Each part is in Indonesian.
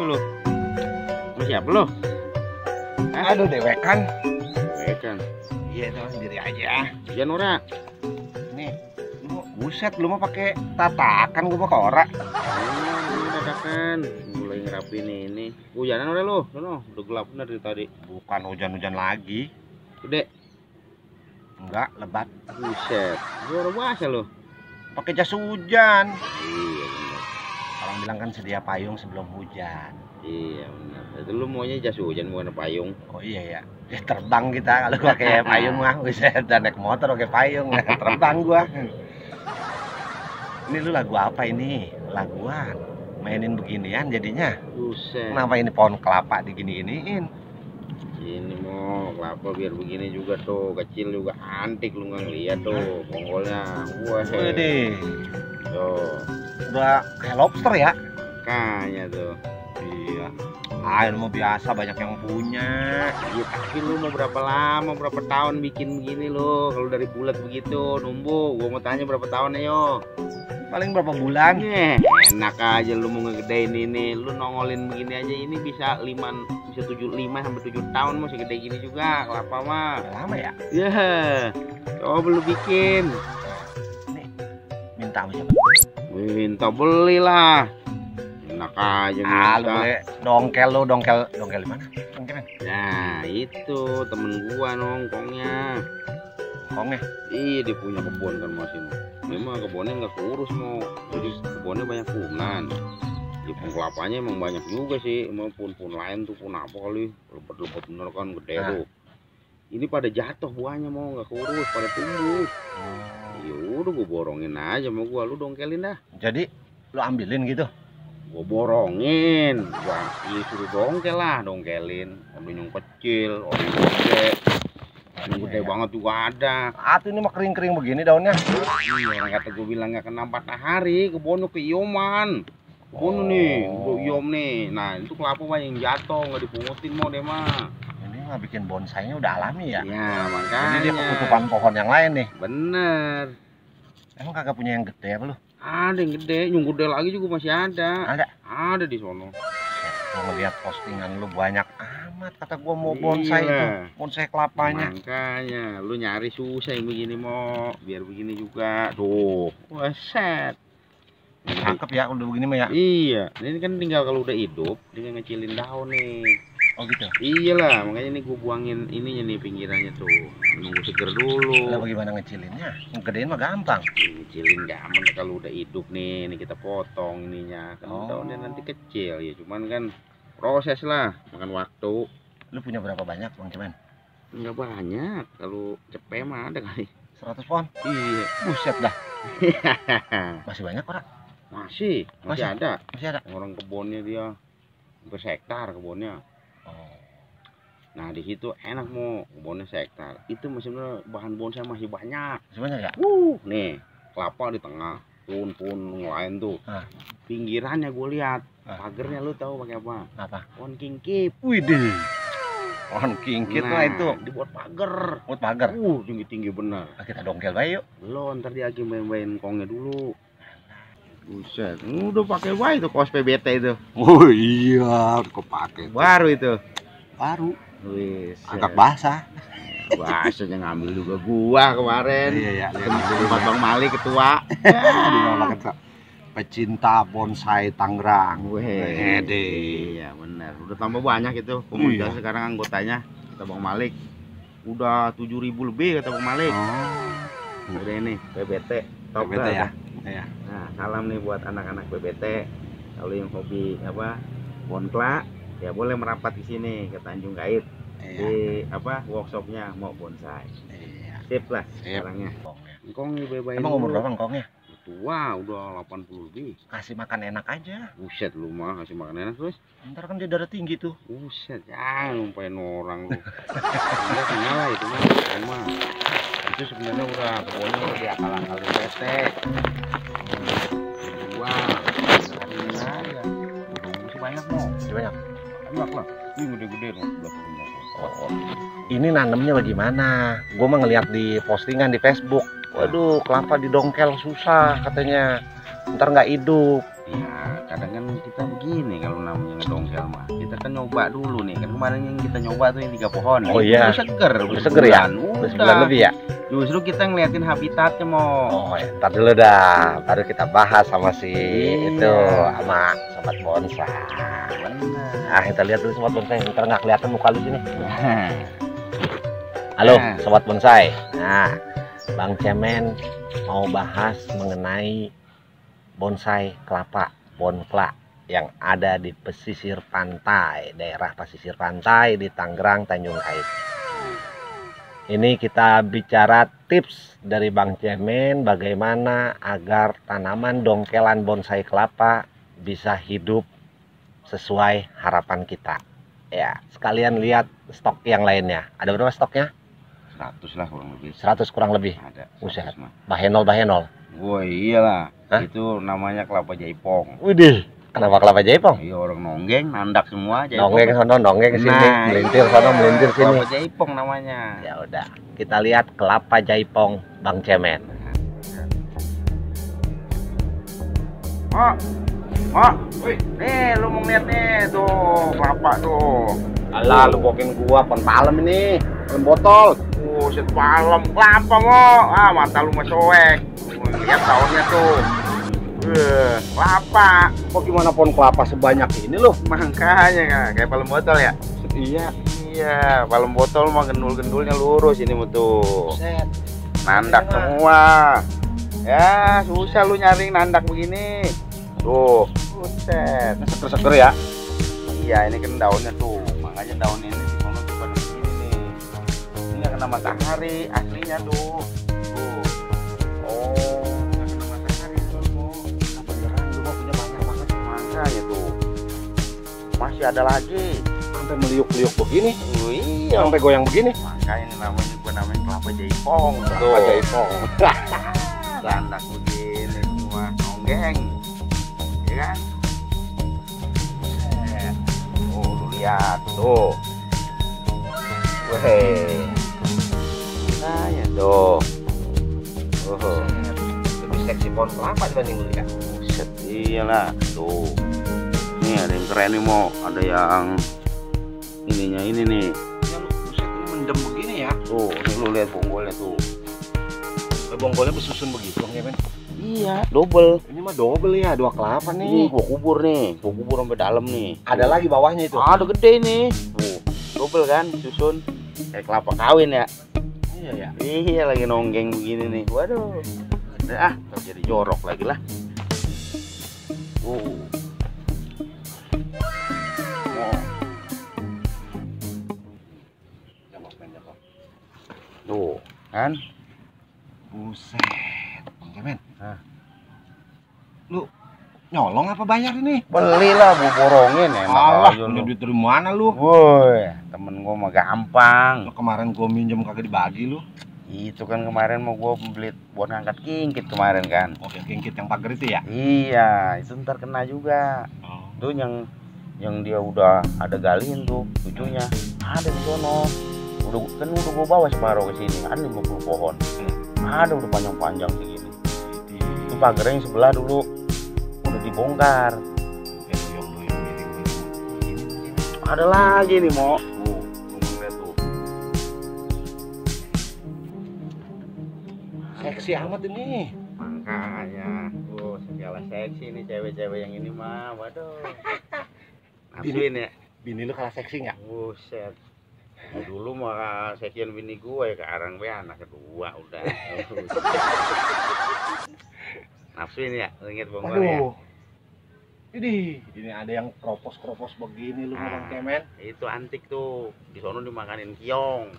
lu? Lu siapa lu? Hah? Aduh, dewekan. Dewekan. Iya dong, sendiri aja. Iya Nora. Nih, lu buset, lu mau pakai tatakan, gua mau ke ora. Ini dadakan. Mulai ngerapin ini. Hujanan udah lu. Sono, udah gelap bener dari tadi. Bukan hujan-hujan lagi. Gede. Enggak, lebat. Buset. Luar biasa lu. Pakai jas hujan. Iya bener. Orang bilang kan sedia payung sebelum hujan. Iya bener. Itu lu maunya jas hujan bukan payung. Oh iya ya. Ya terbang kita kalau pakai payung mah, bisa dan naik motor pakai payung, terbang gua. Ini lu lagu apa ini? Laguan. Mainin beginian jadinya. Buset. Kenapa ini pohon kelapa digini-giniin? Ini mau kelapa biar begini juga tuh, kecil juga antik lu nggak ngeliat tuh pongkolnya. Wah, Wede. tuh Udah kayak lobster ya? makanya tuh. Iya. Ah, ini mau biasa banyak yang punya. Ya, tapi lu mau berapa lama, berapa tahun bikin begini lo? Kalau dari bulat begitu numbuh, gua mau tanya berapa tahun ayo. Paling berapa bulan? Enak aja lu mau ngegedein ini, lu nongolin begini aja ini bisa 5 sampai 7 tahun masih gede gini juga kelapa mah. Udah lama ya? Ya, coba lu bikin. Nih, minta sama siapa? Minta belilah. Enak aja Ah, lu minta. boleh dongkel lu, dongkel di mana? Dongkelnya? Nah, itu temen gua nongkrongnya. Kongnya. Iya, dia punya kebun kan masih. Memang kebunnya nggak kurus mau. Jadi kebunnya banyak punan. Ya, pun kelapanya emang banyak juga sih. Emang pun lain tuh pun apa kali. Lebat-lebat bener kan gede Nah. tuh. Ini pada jatuh buahnya mau nggak kurus, pada tumbuh. Ya udah gua borongin aja sama gua, lu dongkelin dah. Jadi lu ambilin gitu? Gua borongin, gua iya suruh dongkel lah, dongkelin. Ada yang kecil, ada yang gede. Yang gede banget juga ada. Tuh ini mah kering-kering begini daunnya. Iya, orang kata gue bilang nggak kena matahari, kebun ke ioman. Kebun nih, udah iom nih. Nah, itu kelapa mah yang jatuh, nggak dipungutin mau deh mah. Ini mah bikin bonsainya udah alami ya. Ya, Jadi dia makanya. kekutupan pohon yang lain nih. Bener. Emang kagak punya yang gede apa lu? Ada yang gede, yang gede lagi juga masih ada. Ada. Ada di sono. Gua ngeliat postingan lu banyak amat, kata gua mau bonsai Iya. itu, bonsai kelapanya. Makanya, lu nyari susah yang begini mau, biar begini juga. Tuh, wah set. Cakep ya udah begini mah ya. Iya, ini kan tinggal kalau udah hidup, tinggal ngecilin daun nih. Oh gitu. Iyalah, makanya ini gue buangin ininya nih pinggirannya tuh. Menunggu seger dulu. Lah bagaimana ngecilinnya? Ngegedein mah gampang. Ngecilin gampang kalau udah hidup nih. Ini kita potong ininya. Kan Oh. daunnya nanti kecil ya. Cuman kan proses lah, makan waktu. Lu punya berapa banyak Bang Cemen? Enggak banyak. Kalau cepet mah ada kali. 100 pohon? Iya. Buset dah. Masih banyak orang? Masih Masih? ada. Masih ada? Orang kebunnya dia hampir hektar kebunnya. Oh. Nah di situ enak mau kebunnya hektar. Itu sebenarnya bahan bonsai masih banyak. Masih banyak ya? Nih kelapa di tengah, pun lain tuh. Ah. Pinggirannya gue lihat, Ah. pagernya lu tahu pakai apa? Apa? Pohon kingkip. Widih. Pohon kingkit Nah, lah itu. dibuat pagar. Buat pagar. Tinggi benar. Kita dongkel bae yuk. Belum, ntar dia lagi main-main kongnya dulu. Buset, udah pakai baik tuh kaos PBT itu. Oh iya, kepake. Baru itu. Baru. Wis. Agak basah. Bahasanya ngambil juga gua kemarin. Iya ya. Tempat Bang Mali ketua. Pecinta bonsai Tangerang. Wede. Iya benar. Udah tambah banyak itu komunitas Iya. sekarang anggotanya. Kata Bang Malik. Udah 7.000 lebih kata Bang Malik. Oh. Udah ini PBT. Top PBT dah. ya. Iya. Nah, salam nih buat anak-anak PBT. Kalau yang hobi apa? Bonkla, ya boleh merapat di sini ke Tanjung Kait. Iya. Di apa? Workshopnya mau bonsai. Iya. Sip lah Sip. sekarangnya. Engkong nih bebain. Emang umur berapa engkongnya? Tua, udah 80 lebih. Kasih makan enak aja. Buset lu mah kasih makan enak terus. Ntar kan dia darah tinggi tuh. Buset, ya lupain orang lu. Enggak kenal lah itu mah. Itu sebenarnya udah pokoknya udah diakal-akalin PT. Dua, ini aja. Masih banyak mau. Masih banyak. Banyak lah. Ini gede-gede loh. Oh. Ini nanemnya bagaimana? Gue mah ngeliat di postingan di Facebook. Waduh, kelapa didongkel susah katanya. Ntar nggak hidup. Ya kadang kan kita begini kalau namanya ngedongkel mah. Kita kan nyoba dulu nih. Kan kemarin yang kita nyoba tuh yang 3 pohon. Oh iya. Udah seger. Udah seger ya? Udah sebulan lebih ya? Justru kita ngeliatin habitatnya mau. Oh ya, ntar dulu dah. Baru kita bahas sama si Iya. itu sama sobat bonsai. Bener. Ah, kita lihat dulu sobat bonsai. Ntar nggak kelihatan muka lu sini. Halo sobat bonsai. Nah, Bang Cemen mau bahas mengenai bonsai kelapa, bonkla yang ada di pesisir pantai, daerah pesisir pantai di Tangerang, Tanjung Kait. Ini kita bicara tips dari Bang Cemen bagaimana agar tanaman dongkelan bonsai kelapa bisa hidup sesuai harapan kita. Ya, sekalian lihat stok yang lainnya. Ada berapa stoknya? 100 lah kurang lebih. 100 kurang lebih. Ada. Buset. 100 mah. Bahenol. Wah iyalah. Hah? Itu namanya kelapa jaipong. Widih, kenapa kelapa jaipong? Iya orang nonggeng, nandak semua jaipong. Nonggeng sono, nonggeng ke sini, Nah, melintir sono, melintir sini. Kelapa jaipong namanya. Ya udah, kita lihat kelapa jaipong Bang Cemen. Mak, wih, nih lu mau ngeliat nih tuh kelapa tuh. Alah, lu bokin gua pon palem ini, pon botol. Set palem kelapa mo. Ah mata lu mah soek. Lihat daunnya tuh. Kelapa. Kok gimana pon kelapa sebanyak ini lu? Makanya kayak palem botol ya. Iya. Iya, palem botol mah gendul-gendulnya lurus ini mah tuh. Set. Nandak semua. Ya, susah lu nyaring nandak begini. Tuh, buset. Seger-seger ya. Iya, ini kan daunnya tuh. Makanya daun ini di sana tuh pada begini nih. Ini nggak kena matahari aslinya tuh. Tuh. Oh, nggak kena matahari tuh. Beneran lu mah punya banyak banget. Makanya tuh. Masih ada lagi. Sampai meliuk-liuk begini, Oh, iya. sampai goyang begini. Makanya ini namanya kelapa jaipong. Kelapa jaipong. Landak begini semua nonggeng. Ya kan? Oh, lu lihat tuh. Weh. Nah, ya tuh. Oh, Lebih seksi pohon kelapa dibanding lu ya. buset, iyalah tuh. Nih ada yang keren nih mau, ada yang ininya ini nih. Yang buset ini mendem begini ya. Tuh, nih lu lihat bonggolnya tuh. Bonggolnya bersusun begitu, Bang Cemen. Iya, double. Ini mah double ya, 2 kelapa Ini nih. gua kubur sampai dalam nih. Ada lagi bawahnya itu. Ada gede nih. Tuh, double kan susun kayak kelapa kawin ya. Iya ya. Iya lagi nonggeng begini nih. Waduh. Ada terjadi jorok lagi lah. Oh. Tuh, kan? Buset, Bang Cemen. Hah? Lu nyolong apa bayar ini? Belilah bu borongin enak Alah, aja punya lu. duit dari mana lu? Woi, temen gua mah gampang. Lu kemarin gua minjem kagak dibagi lu. Itu kan kemarin mau gua beli buat ngangkat kingkit kemarin kan. Mobil kingkit yang pagar itu ya? Iya, itu ntar kena juga. Oh. Tuh yang dia udah ada galiin tuh cucunya ada di sono. Udah gua bawa separuh ke sini. Ada 50 pohon. Ada udah panjang-panjang segini. Itu pagarnya yang sebelah dulu udah dibongkar. Ada lagi nih, Mo. Tuh, lihat tuh. Seksi amat ini. Makanya, segala seksi nih cewek-cewek yang ini mah. Waduh. Nafsuin ya. Bini lu kalah seksi nggak? Buset. Dulu mah sekian bini gue sekarang be anak kedua udah. Nafsuin ya, inget bonggolnya. Waduh. Ini ada yang kropos-kropos begini lu Bang Cemen. Itu antik tuh. Di sono dimakanin kiong.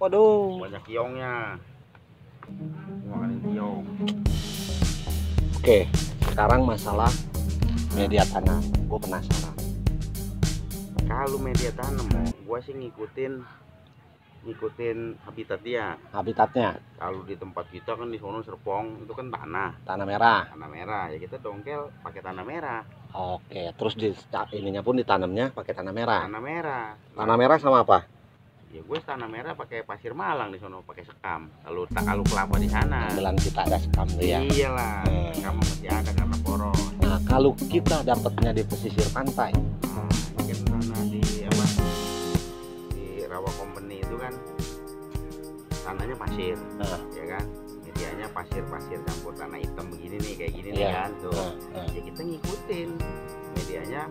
Waduh. Banyak kiongnya. Dimakanin kiong. Oke, sekarang masalah media tanam. Gue penasaran. Kalau media tanam, gua sih ngikutin habitat dia. Habitatnya Kalau di tempat kita kan di sono Serpong itu kan tanah merah. tanah merah ya, kita dongkel pakai tanah merah. Oke, terus ininya pun ditanamnya pakai tanah merah. Tanah merah. Tanah merah sama apa? Ya gue tanah merah pakai pasir Malang di sono, pakai sekam. Kalau kelapa di sana. Kebetulan kita ada sekam tuh ya. Iyalah, sekam masih ada karena poros. Nah, kalau kita dapatnya di pesisir pantai, Nah, kan tanah di apa? Di Rawa Company itu kan tanahnya pasir, ya kan? Medianya pasir campur tanah hitam begini nih, kayak gini nih kan, tuh. Ya kita ngikutin medianya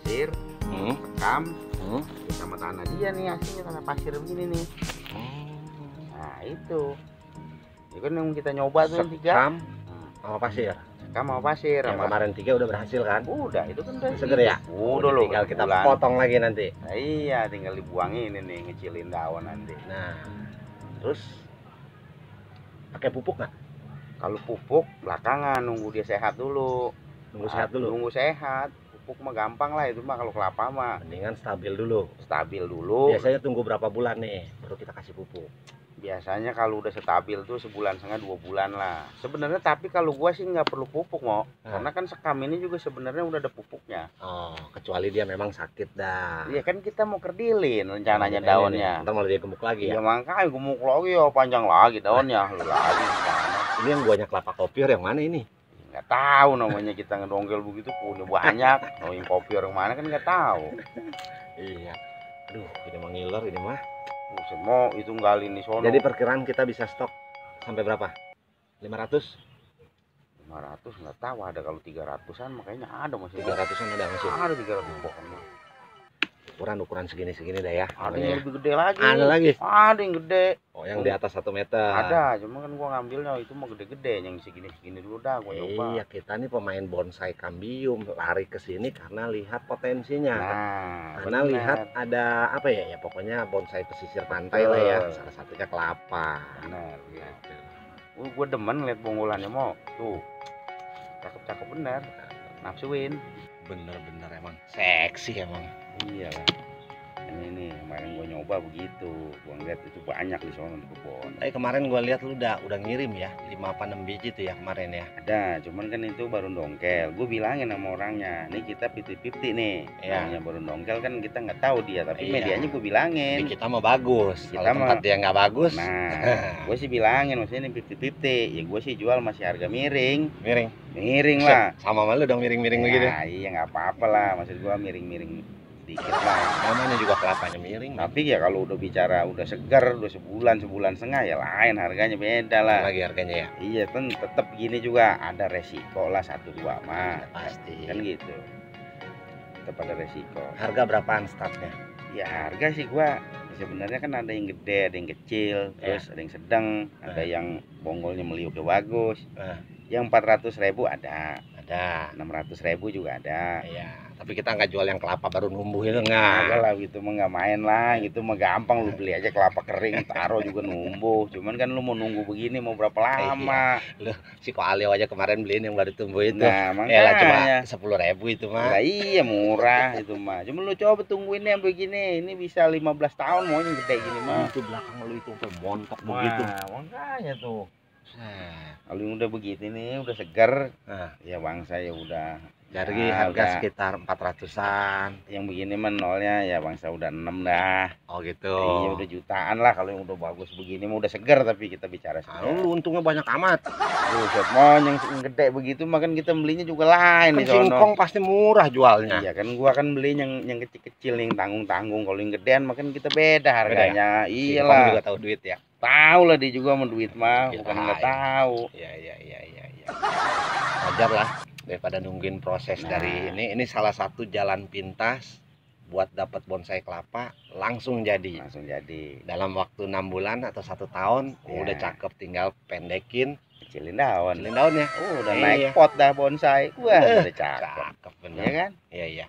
pasir, sekam, sama tanah dia nih aslinya tanah pasir begini nih. Nah itu, itu kan yang kita nyoba tuh yang 3. sekam sama pasir. Sekam sama pasir. Yang kemarin 3 udah berhasil kan? Udah, itu kan udah seger ya? Udah loh. Tinggal kita potong lagi nanti. Nah, iya, tinggal dibuangin ini, ngecilin daun nanti. Nah, terus pakai pupuk nggak? Kalau pupuk belakangan, nunggu dia sehat dulu. Nunggu sehat dulu. Nunggu sehat. Pupuk mah gampang lah itu mah, kalau kelapa mah. Mendingan stabil dulu. Stabil dulu. Biasanya tunggu berapa bulan nih baru kita kasih pupuk? Biasanya kalau udah stabil tuh 1,5 bulan 2 bulan lah. Sebenarnya tapi kalau gua sih nggak perlu pupuk mau, karena kan sekam ini juga sebenarnya udah ada pupuknya. Oh, kecuali dia memang sakit dah. Iya kan kita mau kerdilin rencananya daunnya. Ntar malah dia gemuk lagi ya. Ya makanya gemuk lagi ya, panjang lagi daunnya. Lagi ini yang guanya kelapa kopior yang mana ini? Nggak tahu namanya, kita ngedongkel begitu punya banyak. Yang kopior yang mana kan nggak tahu. Iya. Aduh, ini mah ngiler ini mah. Buset, mau itu nggalin di sono. Jadi perkiraan kita bisa stok sampai berapa? 500? 500 nggak tahu, ada kalau 300-an makanya ada masih. 300-an ada masih. Ada 300 pohon. Ukuran segini-segini dah ya. Ada yang lebih gede lagi. Ada lagi? Ada yang gede. Oh, yang di atas 1 meter. Ada, cuma kan gua ngambilnya itu mah gede-gede, yang segini-segini dulu dah gua nyoba. Iya, kita nih pemain bonsai kambium, lari ke sini karena lihat potensinya. Nah, karena bener. lihat ada apa ya? Ya pokoknya bonsai pesisir pantai lah ya. Salah satunya kelapa. Benar, ya. Gua demen lihat bonggolannya mau. Tuh. Cakep-cakep bener. Nafsuin. Bener-bener emang seksi emang. Iya lah. Ini kemarin gua nyoba begitu, gua ngeliat itu banyak di sono di kebun. Kemarin gua lihat lu udah ngirim ya 5 apa 6 biji tuh ya kemarin ya. Ada, cuman kan itu baru dongkel. Gue bilangin sama orangnya, nih kita 50-50 nih. Ya. Yang baru dongkel kan kita nggak tahu dia, tapi medianya gue bilangin. Jadi kita mau bagus. Kalau tempat dia nggak bagus. Nah, gue sih bilangin maksudnya ini 50-50. Ya gue sih jual masih harga miring. Miring lah. Sama malu dong miring-miring begitu. Nah, iya nggak apa-apa lah. Maksud gue miring-miring dikit lah. Namanya juga kelapanya miring. Tapi ya kalau udah bicara udah segar, udah sebulan setengah ya lain, harganya beda lah. Lagi harganya ya. Iya kan tetap gini juga ada resiko lah 1-2 mah. Pasti. Kan gitu. Tetap ada resiko. Harga berapaan startnya? Ya harga sih gua sebenarnya kan ada yang gede, ada yang kecil, terus ada yang sedang, ada yang bonggolnya meliuknya bagus. Yang 400.000 ada. 600.000 juga ada. Iya. Tapi kita nggak jual yang kelapa baru numbuh itu nggak. Agak lah gitu mah nggak main lah, gitu mah gampang, lu beli aja kelapa kering taruh juga numbuh. Cuman kan lu mau nunggu begini mau berapa lama? Lu si Ko Alio aja kemarin beliin yang baru tumbuh itu. Nah, makanya cuma 10.000 itu mah. Lah iya murah itu mah. Cuma lu coba tungguin yang begini, ini bisa 15 tahun mau yang gede gini mah. Itu belakang lu itu sampai montok begitu. Makanya tuh. Kalau yang udah begitu nih, udah segar, ya bangsa ya udah. Dari harga sekitar 400-an. Yang begini mah nolnya ya bangsa udah 6 dah. Oh gitu. Iya udah jutaan lah kalau yang udah bagus begini mah udah segar, tapi kita bicara segar. Lu untungnya banyak amat. Buset, mau yang gede begitu mah kan kita belinya juga lain di sono. Singkong pasti murah jualnya. Iya kan gua kan beli yang kecil-kecil yang tanggung-tanggung. Kalau yang gedean makan kita beda harganya. Ya? Iyalah. Singkong juga tahu duit ya. Tahu lah dia juga mau duit mah, bukan nggak tahu. Iya. Wajar lah daripada nungguin proses dari ini salah satu jalan pintas buat dapat bonsai kelapa langsung jadi. Dalam waktu 6 bulan atau 1 tahun udah cakep, tinggal pendekin, kecilin daun ya. Udah naik pot dah bonsai. Wah, udah cakep bener. Ya kan? Iya.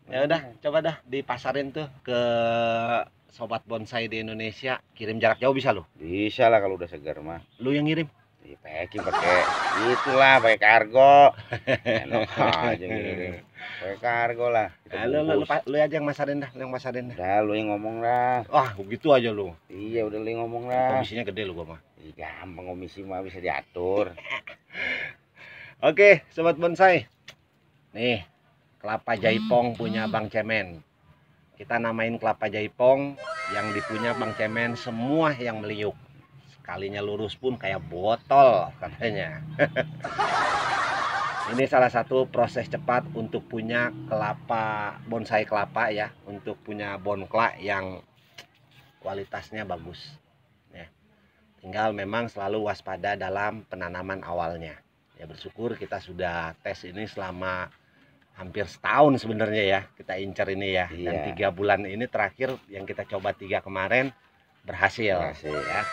Ya udah, coba dah dipasarin tuh ke sobat bonsai di Indonesia. Kirim jarak jauh bisa lo? Bisa lah kalau udah segar mah. Lu yang ngirim? Packing pakai itulah, pakai kargo. Enak aja ngirim. Pakai kargo lah. Lu aja yang masarin dah, Dah lu yang ngomong dah. Wah, begitu aja lu. Iya, udah lu yang ngomong dah. Komisinya gede lu gua mah. Gampang komisi mah, bisa diatur. Oke, sobat bonsai. Nih, kelapa jaipong punya Bang Cemen. Kita namain kelapa jaipong yang dipunya Bang Cemen semua yang meliuk. Sekalinya lurus pun kayak botol katanya. Ini salah satu proses cepat untuk punya kelapa, bonsai kelapa ya, untuk punya bonkla yang kualitasnya bagus. Ya. Tinggal memang selalu waspada dalam penanaman awalnya. Ya bersyukur kita sudah tes ini selama hampir setahun sebenarnya ya, kita incer ini ya. Dan 3 bulan ini terakhir yang kita coba 3 kemarin berhasil. Ya.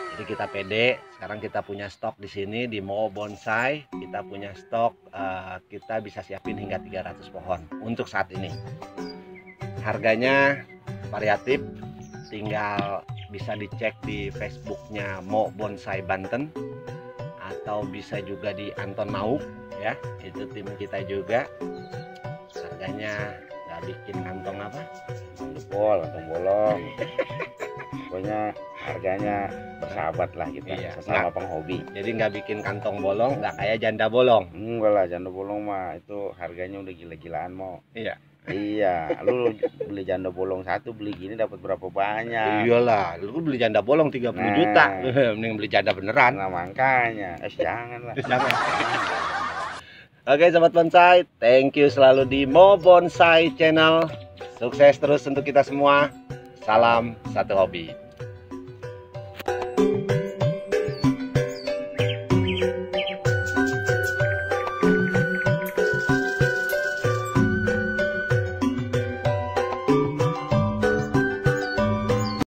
Jadi kita pede, sekarang kita punya stok di sini di Mo Bonsai, kita punya stok, kita bisa siapin hingga 300 pohon untuk saat ini. Harganya variatif, tinggal bisa dicek di Facebooknya Mo Bonsai Banten, atau bisa juga di Anton Mauk ya, itu tim kita juga. Harganya nggak bikin kantong apa? Jempol atau bolong. Pokoknya harganya bersahabat lah kita, sesama penghobi. Jadi nggak bikin kantong bolong, nggak kayak janda bolong. Enggak lah, janda bolong mah itu harganya udah gila-gilaan mau. Iya. Iya, lu beli janda bolong satu, beli gini dapat berapa banyak? Iyalah, lu beli janda bolong 30 juta, mending beli janda beneran. Nah makanya, jangan lah. Jangan. Oke sobat bonsai, thank you selalu di Mo Bonsai Channel. Sukses terus untuk kita semua. Salam satu hobi.